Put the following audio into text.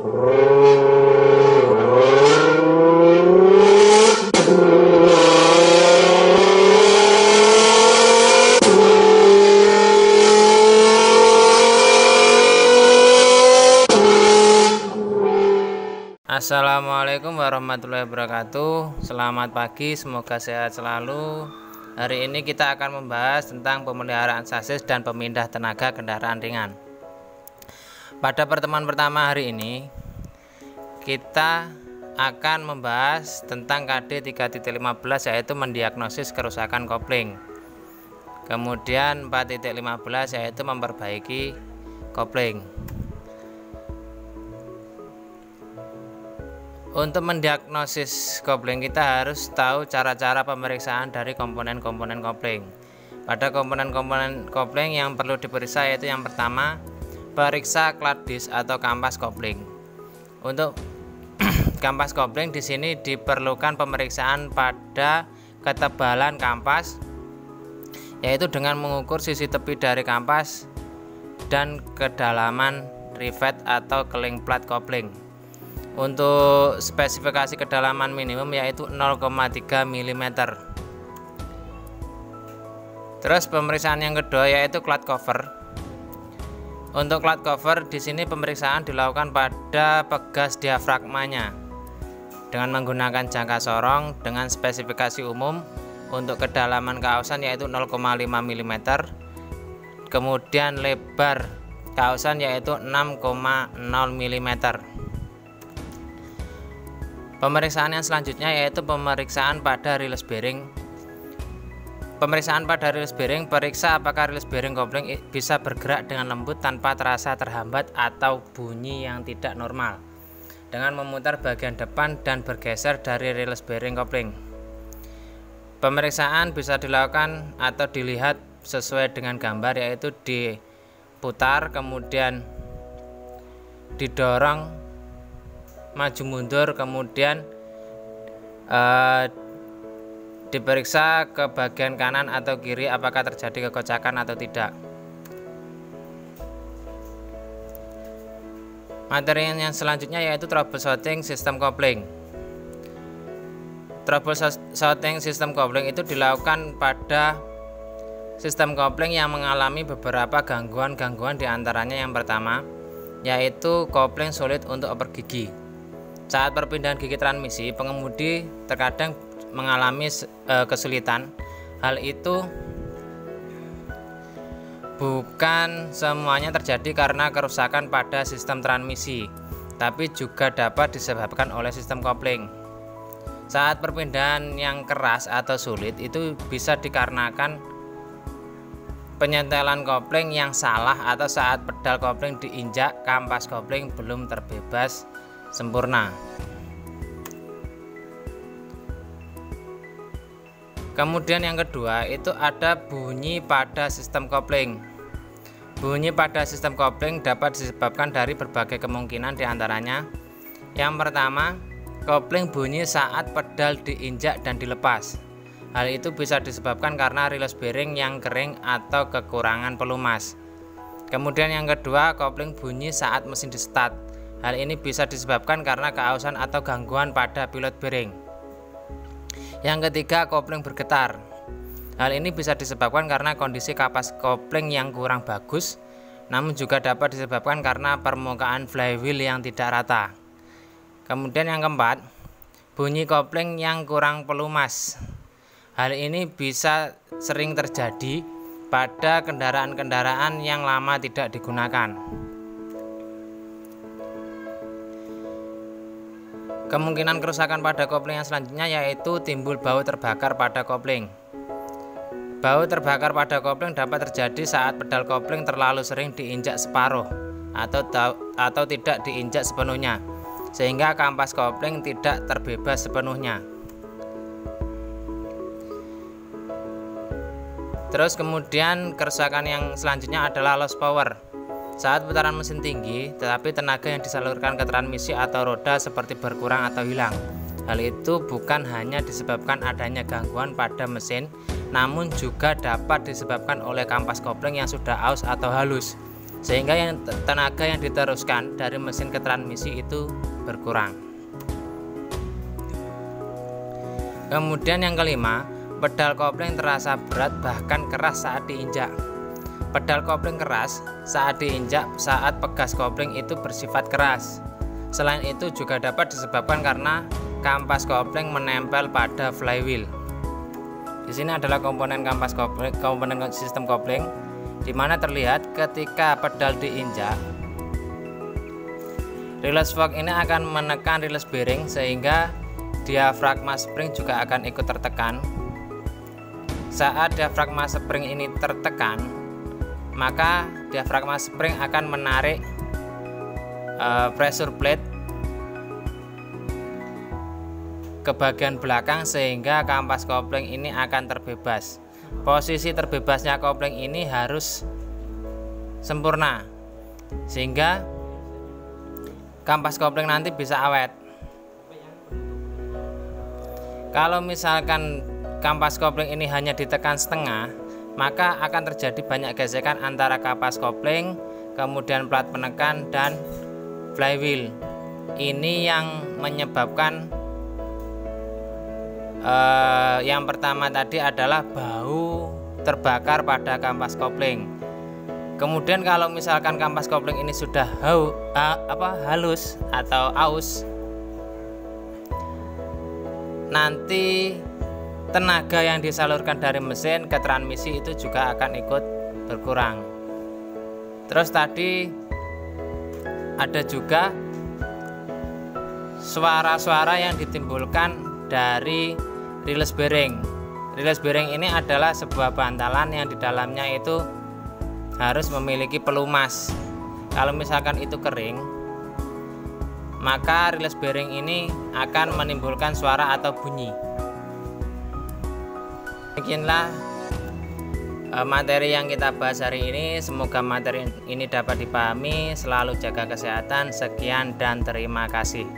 Assalamualaikum warahmatullahi wabarakatuh. Selamat pagi, semoga sehat selalu. Hari ini kita akan membahas tentang pemeliharaan sasis dan pemindah tenaga kendaraan ringan. Pada pertemuan pertama hari ini kita akan membahas tentang KD 3.15, yaitu mendiagnosis kerusakan kopling. Kemudian 4.15 yaitu memperbaiki kopling. Untuk mendiagnosis kopling kita harus tahu cara-cara pemeriksaan dari komponen-komponen kopling. Pada komponen-komponen kopling yang perlu diperiksa yaitu yang pertama, periksa klat disk atau kampas kopling. Untuk kampas kopling di sini diperlukan pemeriksaan pada ketebalan kampas, yaitu dengan mengukur sisi tepi dari kampas dan kedalaman rivet atau keling plat kopling. Untuk spesifikasi kedalaman minimum yaitu 0,3 mm. Terus pemeriksaan yang kedua yaitu klat cover. Untuk klat cover di sini pemeriksaan dilakukan pada pegas diafragmanya dengan menggunakan jangka sorong dengan spesifikasi umum. Untuk kedalaman kausan yaitu 0,5 mm. Kemudian lebar kausan yaitu 6,0 mm. Pemeriksaan yang selanjutnya yaitu pemeriksaan pada release bearing. Pemeriksaan pada release bearing, periksa apakah release bearing kopling bisa bergerak dengan lembut tanpa terasa terhambat atau bunyi yang tidak normal dengan memutar bagian depan dan bergeser dari release bearing kopling. Pemeriksaan bisa dilakukan atau dilihat sesuai dengan gambar, yaitu diputar kemudian didorong maju mundur, kemudian diperiksa ke bagian kanan atau kiri apakah terjadi kekocakan atau tidak. Materi yang selanjutnya yaitu troubleshooting sistem kopling. Troubleshooting sistem kopling itu dilakukan pada sistem kopling yang mengalami beberapa gangguan diantaranya yang pertama yaitu kopling sulit untuk oper gigi. Saat perpindahan gigi transmisi, pengemudi terkadang mengalami kesulitan. Hal itu bukan semuanya terjadi karena kerusakan pada sistem transmisi, tapi juga dapat disebabkan oleh sistem kopling. Saat perpindahan yang keras atau sulit itu bisa dikarenakan penyetelan kopling yang salah atau saat pedal kopling diinjak, kampas kopling belum terbebas sempurna. Kemudian yang kedua itu ada bunyi pada sistem kopling. Bunyi pada sistem kopling dapat disebabkan dari berbagai kemungkinan, diantaranya yang pertama, kopling bunyi saat pedal diinjak dan dilepas. Hal itu bisa disebabkan karena release bearing yang kering atau kekurangan pelumas. Kemudian yang kedua, kopling bunyi saat mesin di start. Hal ini bisa disebabkan karena keausan atau gangguan pada pilot bearing. Yang ketiga, kopling bergetar. Hal ini bisa disebabkan karena kondisi kapas kopling yang kurang bagus, namun juga dapat disebabkan karena permukaan flywheel yang tidak rata. Kemudian yang keempat, bunyi kopling yang kurang pelumas. Hal ini bisa sering terjadi pada kendaraan-kendaraan yang lama tidak digunakan. Kemungkinan kerusakan pada kopling yang selanjutnya yaitu timbul bau terbakar pada kopling. Bau terbakar pada kopling dapat terjadi saat pedal kopling terlalu sering diinjak separuh atau tidak diinjak sepenuhnya, sehingga kampas kopling tidak terbebas sepenuhnya. Terus kemudian kerusakan yang selanjutnya adalah loss power. Saat putaran mesin tinggi, tetapi tenaga yang disalurkan ke transmisi atau roda seperti berkurang atau hilang. Hal itu bukan hanya disebabkan adanya gangguan pada mesin, namun juga dapat disebabkan oleh kampas kopling yang sudah aus atau halus. sehingga tenaga yang diteruskan dari mesin ke transmisi itu berkurang. Kemudian yang kelima, pedal kopling terasa berat bahkan keras saat diinjak. Pedal kopling keras saat diinjak saat pegas kopling itu bersifat keras. Selain itu juga dapat disebabkan karena kampas kopling menempel pada flywheel. Di sini adalah komponen kampas kopling, komponen sistem kopling, di mana terlihat ketika pedal diinjak, release fork ini akan menekan release bearing sehingga diafragma spring juga akan ikut tertekan. Saat diafragma spring ini tertekan, maka diafragma spring akan menarik pressure plate ke bagian belakang sehingga kampas kopling ini akan terbebas. Posisi terbebasnya kopling ini harus sempurna sehingga kampas kopling nanti bisa awet. Kalau misalkan kampas kopling ini hanya ditekan setengah, maka akan terjadi banyak gesekan antara kampas kopling, kemudian plat penekan dan flywheel. Ini yang menyebabkan yang pertama tadi adalah bau terbakar pada kampas kopling. Kemudian kalau misalkan kampas kopling ini sudah halus atau aus, nanti tenaga yang disalurkan dari mesin ke transmisi itu juga akan ikut berkurang. Terus tadi ada juga suara-suara yang ditimbulkan dari release bearing. Release bearing ini adalah sebuah bantalan yang di dalamnya itu harus memiliki pelumas. Kalau misalkan itu kering, maka release bearing ini akan menimbulkan suara atau bunyi. Demikianlah materi yang kita bahas hari ini. Semoga materi ini dapat dipahami. Selalu jaga kesehatan. Sekian dan terima kasih.